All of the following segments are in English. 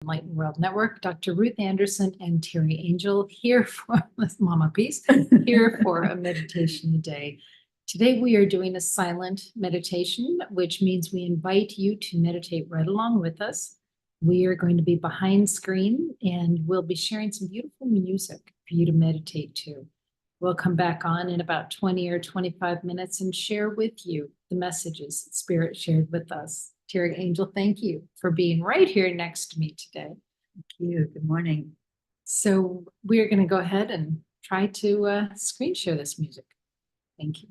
Enlightened World Network, Dr. Ruth Anderson and Teri Angel here for Mama Peace, here for a meditation today. Today we are doing a silent meditation, which means we invite you to meditate right along with us. We are going to be behind screen and we'll be sharing some beautiful music for you to meditate to. We'll come back on in about 20 or 25 minutes and share with you the messages that Spirit shared with us. Teri Angel, thank you for being right here next to me today. Thank you. Good morning. So we're going to go ahead and try to screen share this music. Thank you.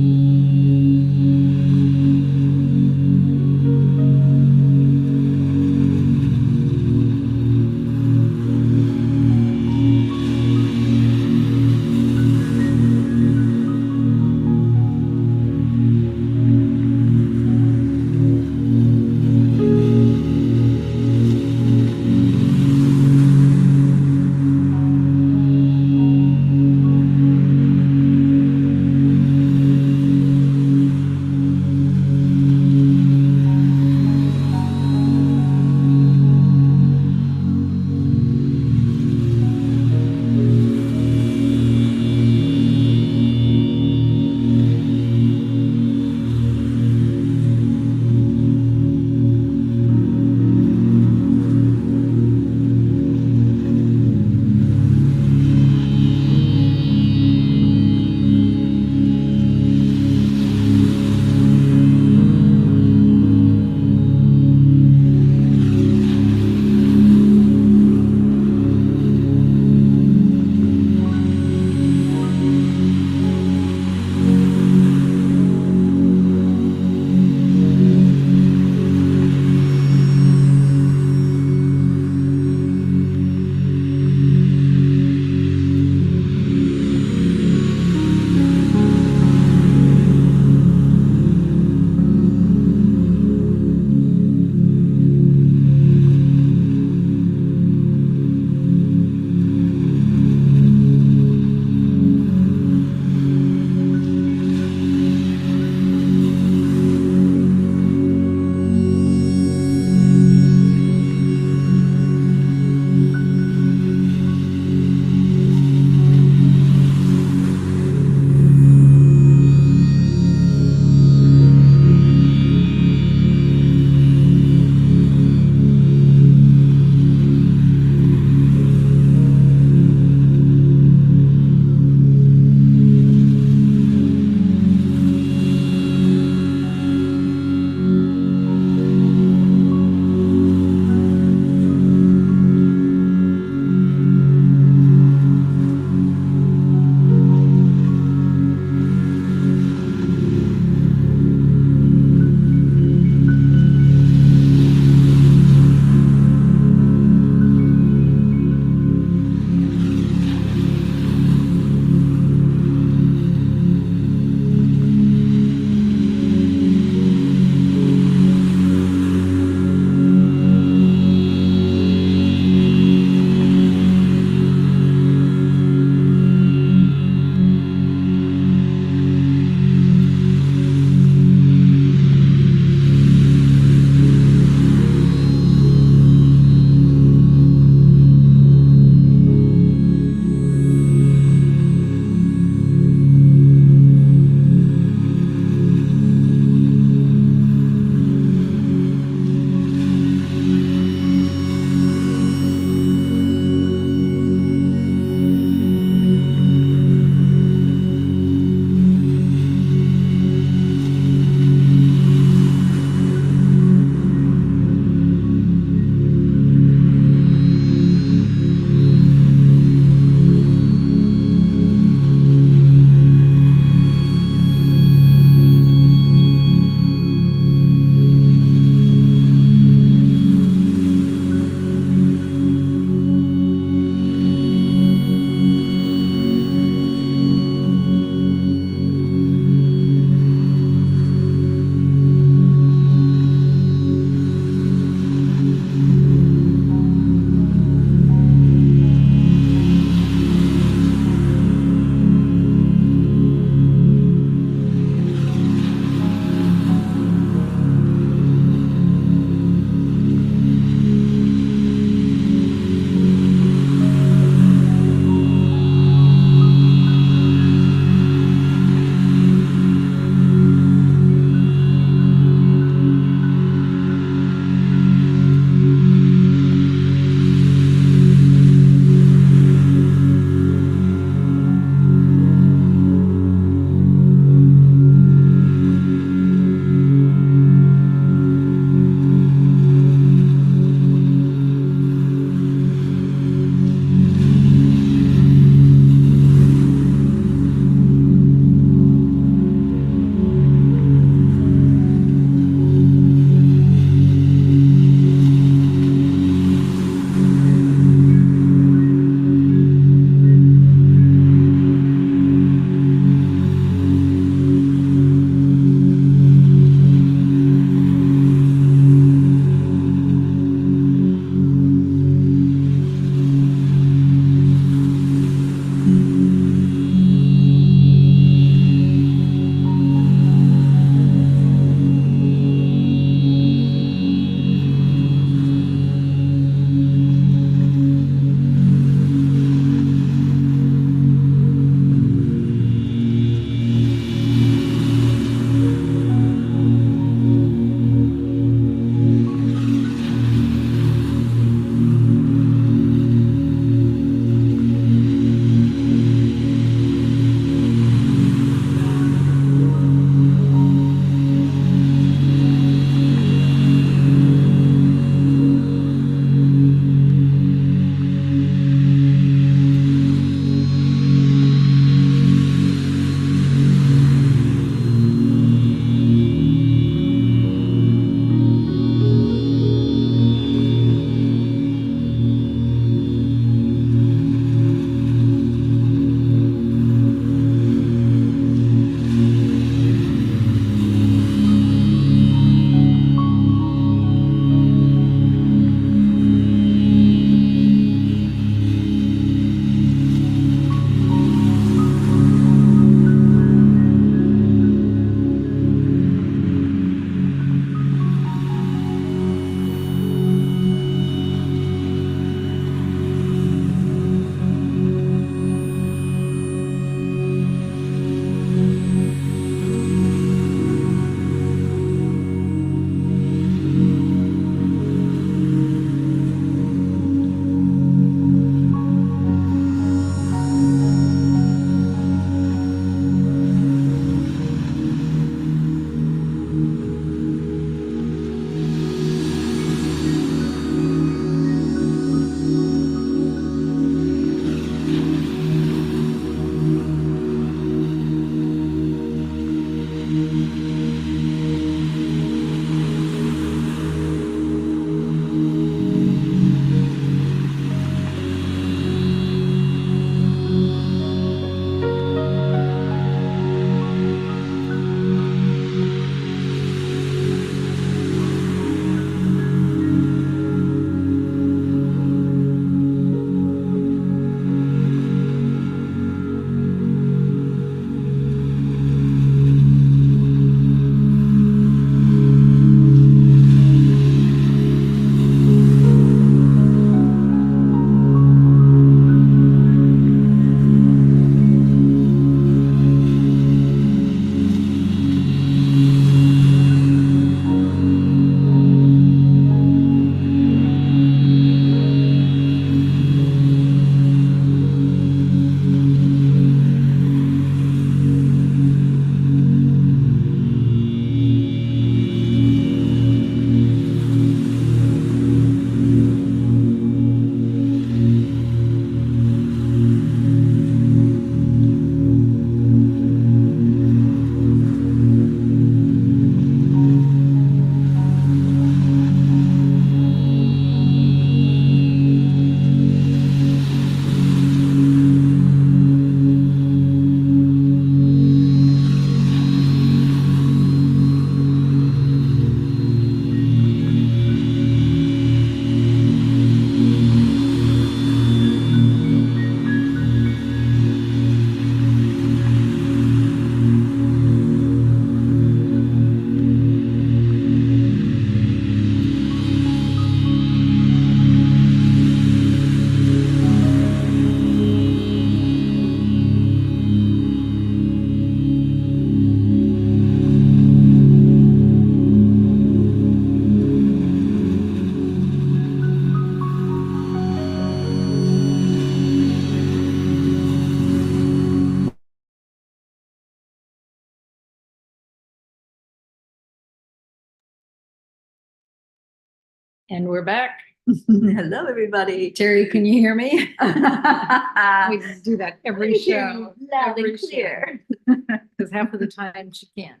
And we're back. Hello, everybody. Terry, can you hear me? We I do that every hear you show. loud every and clear. Because half of the time she can't.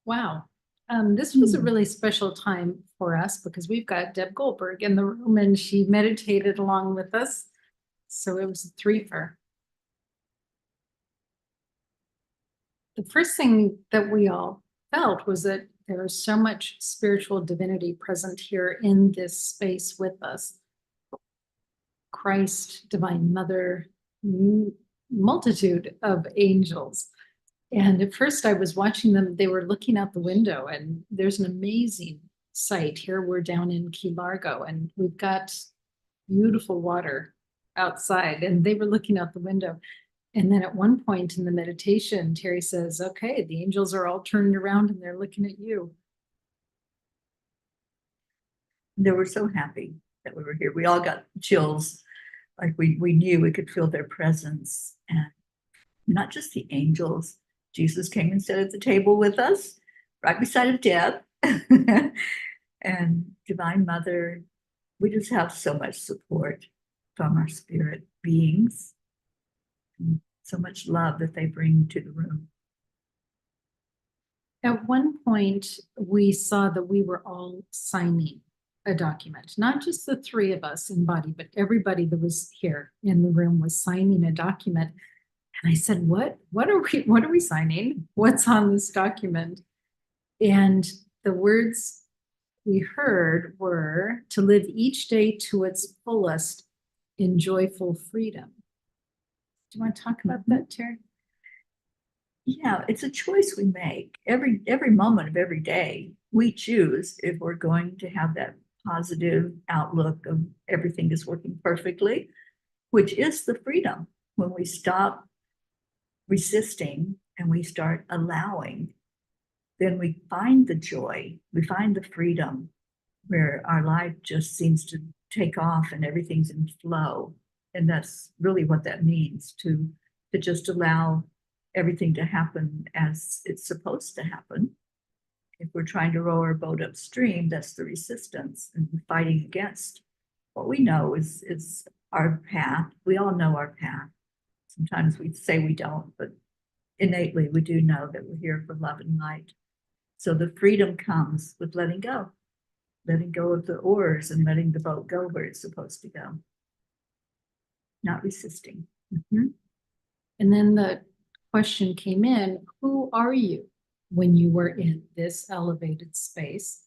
Wow. This was a really special time for us because we've got Deb Goldberg in the room and she meditated along with us. So it was a threefer. The first thing that we all felt was that there is so much spiritual divinity present here in this space with us. Christ, Divine Mother, multitude of angels. And at first I was watching them, they were looking out the window and there's an amazing sight here. We're down in Key Largo and we've got beautiful water outside and they were looking out the window. And then at one point in the meditation, Teri says, okay, the angels are all turned around and they're looking at you. They were so happy that we were here. We all got chills. Like we knew we could feel their presence. And not just the angels. Jesus came and sat at the table with us, right beside Deb. And Divine Mother, we just have so much support from our spirit beings. And so much love that they bring to the room. At one point, we saw that we were all signing a document, not just the three of us in body, but everybody that was here in the room was signing a document. And I said, what are we signing? What's on this document? And the words we heard were to live each day to its fullest in joyful freedom. Do you want to talk about that, Teri? Yeah, it's a choice we make every moment of every day. We choose if we're going to have that positive outlook of everything is working perfectly, which is the freedom. When we stop resisting and we start allowing, then we find the joy, we find the freedom where our life just seems to take off and everything's in flow. And that's really what that means, to just allow everything to happen as it's supposed to happen. If we're trying to row our boat upstream, that's the resistance and fighting against what we know is our path. We all know our path. Sometimes we say we don't, but innately we do know that we're here for love and light. So the freedom comes with letting go of the oars and letting the boat go where it's supposed to go. Not resisting. Mm-hmm. And then the question came in, who are you when you were in this elevated space?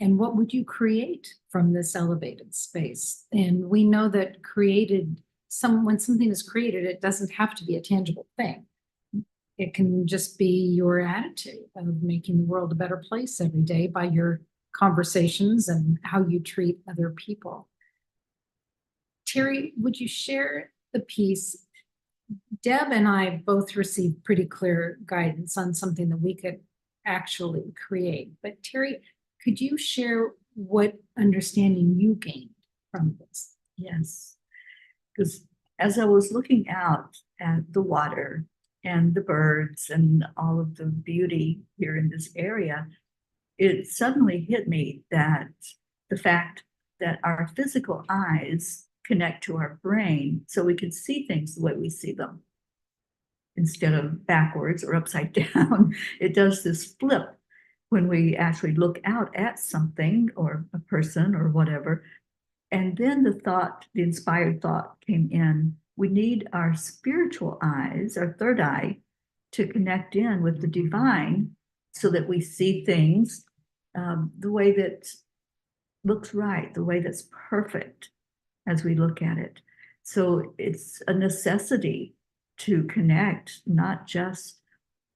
And what would you create from this elevated space? And we know that when something is created, it doesn't have to be a tangible thing. It can just be your attitude of making the world a better place every day by your conversations and how you treat other people. Teri, would you share the piece? Deb and I both received pretty clear guidance on something that we could actually create. But Teri, could you share what understanding you gained from this? Yes, because as I was looking out at the water and the birds and all of the beauty here in this area, it suddenly hit me that the fact that our physical eyes connect to our brain so we can see things the way we see them instead of backwards or upside down. It does this flip when we actually look out at something or a person or whatever. And then the inspired thought came in. We need our spiritual eyes, our third eye, to connect in with the divine so that we see things the way that looks right, the way that's perfect as we look at it. So it's a necessity to connect not just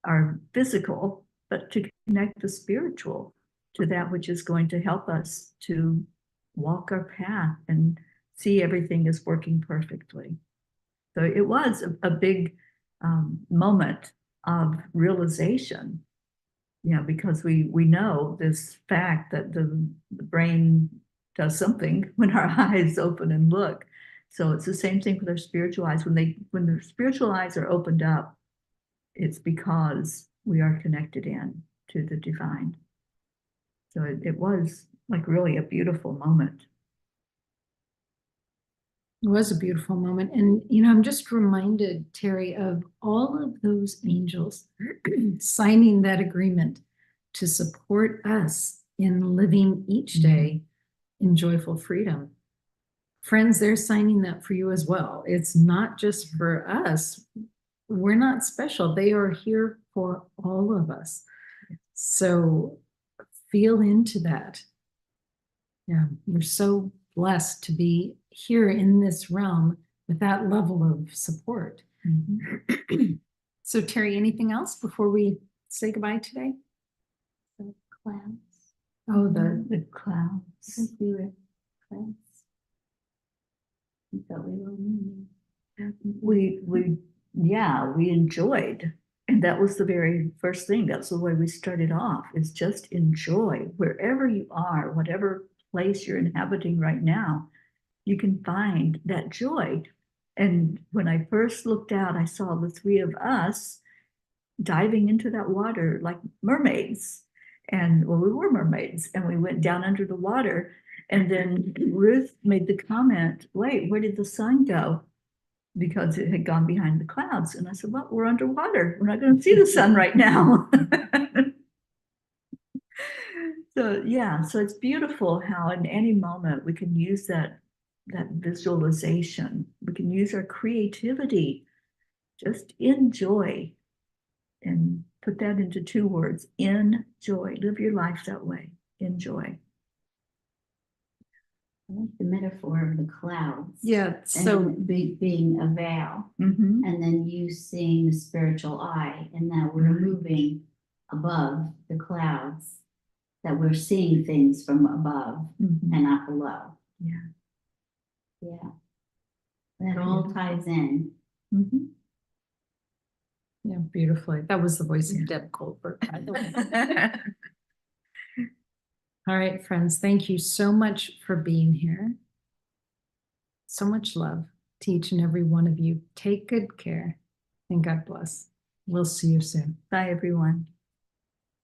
our physical, but to connect the spiritual to that which is going to help us to walk our path and see everything is working perfectly. So it was a big moment of realization, because we know this fact that the brain does something when our eyes open and look. So it's the same thing with our spiritual eyes. When the spiritual eyes are opened up, it's because we are connected in to the divine. So it was like really a beautiful moment. It was a beautiful moment. And, I'm just reminded, Terry, of all of those angels signing that agreement to support us in living each day in joyful freedom. Friends, they're signing that for you as well. It's not just for us. We're not special. They are here for all of us. So feel into that. Yeah, we're so blessed to be here in this realm with that level of support. So, Terry, anything else before we say goodbye today? The clouds. Oh, The clouds. Since we were clouds. We thought we were moving. We enjoyed. And that was the very first thing. That's the way we started off, is just enjoy wherever you are, whatever place you're inhabiting right now, you can find that joy. And when I first looked out, I saw the three of us diving into that water like mermaids. And well, we were mermaids, and we went down under the water. And then Ruth made the comment, wait, where did the sun go? Because it had gone behind the clouds. And I said, well, we're underwater. We're not going to see the sun right now. So yeah, so it's beautiful how in any moment we can use that visualization. We can use our creativity. Just enjoy, and put that into 2 words: enjoy. Live your life that way. Enjoy. I like the metaphor of the clouds. yeah. And So, being a veil, Mm-hmm. and then you seeing the spiritual eye, and that we're moving above the clouds, that we're seeing things from above Mm-hmm. and not below. Yeah. Yeah. That all ties in. Mm-hmm. yeah, beautifully. That was the voice Yeah. of Deb Goldberg, by the way. All right, friends, thank you so much for being here. So much love to each and every one of you. Take good care and God bless. We'll see you soon. Bye, everyone.